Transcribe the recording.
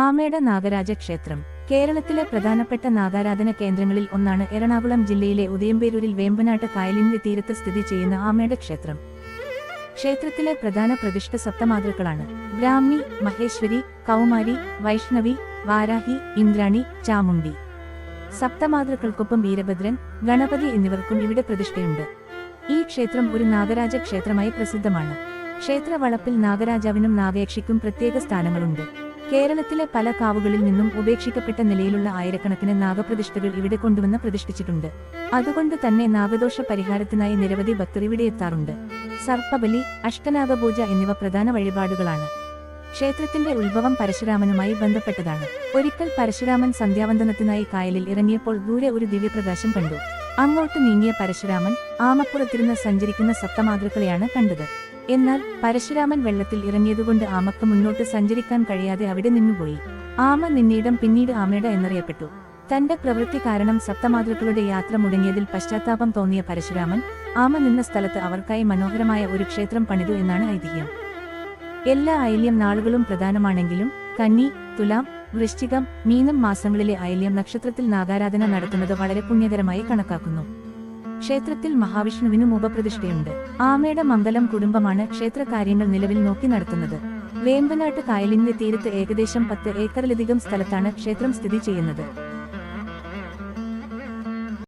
ആമേട നാഗരാജ ക്ഷേത്രം കേരളത്തിലെ പ്രധാനപ്പെട്ട നാഗാരാധന കേന്ദ്രങ്ങളിൽ ഒന്നാണ്. എറണാകുളം ജില്ലയിലെ ഉദയംപേരൂരിൽ വേമ്പനാട്ട് കായലിന്റെ തീരത്ത് സ്ഥിതി ചെയ്യുന്ന ആമേട ക്ഷേത്രം. ക്ഷേത്രത്തിലെ പ്രധാന പ്രതിഷ്ഠ സപ്തമാതൃക്കളാണ്. ബ്രാഹ്മി, മഹേശ്വരി, കൗമാരി, വൈഷ്ണവി, വാരാഹി, ഇന്ദ്രാണി, ചാമുണ്ഡി. സപ്തമാതൃക്കൾക്കൊപ്പം വീരഭദ്രൻ, ഗണപതി എന്നിവർക്കും ഇവിടെ പ്രതിഷ്ഠയുണ്ട്. ഈ ക്ഷേത്രം ഒരു നാഗരാജ ക്ഷേത്രമായി പ്രസിദ്ധമാണ്. ക്ഷേത്ര വളപ്പിൽ നാഗരാജാവിനും നാഗയക്ഷിക്കും പ്രത്യേക സ്ഥാനങ്ങളുണ്ട്. കേരളത്തിലെ പല കാവുകളിൽ നിന്നും ഉപേക്ഷിക്കപ്പെട്ട നിലയിലുള്ള ആയിരക്കണക്കിന് നാഗപ്രതിഷ്ഠകൾ ഇവിടെ കൊണ്ടുവന്ന് പ്രതിഷ്ഠിച്ചിട്ടുണ്ട്. അതുകൊണ്ട് തന്നെ നാഗദോഷ പരിഹാരത്തിനായി നിരവധി ഭക്തർ ഇവിടെ എത്താറുണ്ട്. സർപ്പബലി, അഷ്ടനാഗപൂജ എന്നിവ പ്രധാന വഴിപാടുകളാണ്. ക്ഷേത്രത്തിന്റെ ഉത്ഭവം പരശുരാമനുമായി ബന്ധപ്പെട്ടതാണ്. ഒരിക്കൽ പരശുരാമൻ സന്ധ്യാവന്ദനത്തിനായി കായലിൽ ഇറങ്ങിയപ്പോൾ ദൂരെ ഒരു ദിവ്യപ്രകാശം കണ്ടു. അങ്ങോട്ട് നീങ്ങിയ പരശുരാമൻ ആമപ്പുറത്തിരുന്ന് സഞ്ചരിക്കുന്ന സപ്തമാതൃക്കളെയാണ് കണ്ടത്. എന്നാൽ പരശുരാമൻ വെള്ളത്തിൽ ഇറങ്ങിയതുകൊണ്ട് ആമക്ക് മുന്നോട്ട് സഞ്ചരിക്കാൻ കഴിയാതെ അവിടെ നിന്നുപോയി. ആമ നിന്നീടം പിന്നീട് ആമേട എന്നറിയപ്പെട്ടു. തന്റെ പ്രവൃത്തി കാരണം സപ്തമാതൃക്കളുടെ യാത്ര മുടങ്ങിയതിൽ പശ്ചാത്താപം തോന്നിയ പരശുരാമൻ ആമ നിന്ന സ്ഥലത്ത് അവർക്കായി മനോഹരമായ ഒരു ക്ഷേത്രം പണിതു എന്നാണ് ഐതിഹ്യം. എല്ലാ ആയില്യം നാളുകളും പ്രധാനമാണെങ്കിലും കന്നി, തുലാം, വൃശ്ചികം, മീനം മാസങ്ങളിലെ ആയില്യം നക്ഷത്രത്തിൽ നാഗാരാധന നടത്തുന്നത് വളരെ പുണ്യകരമായി കണക്കാക്കുന്നു. ക്ഷേത്രത്തിൽ മഹാവിഷ്ണുവിനും ഉപപ്രതിഷ്ഠയുണ്ട്. ആമേട മംഗലം കുടുംബമാണ് ക്ഷേത്രകാര്യങ്ങൾ നിലവിൽ നോക്കി നടത്തുന്നത്. വേമ്പനാട്ട് കായലിന്റെ തീരത്ത് ഏകദേശം 10 ഏക്കറിലധികം സ്ഥലത്താണ് ക്ഷേത്രം സ്ഥിതി ചെയ്യുന്നത്.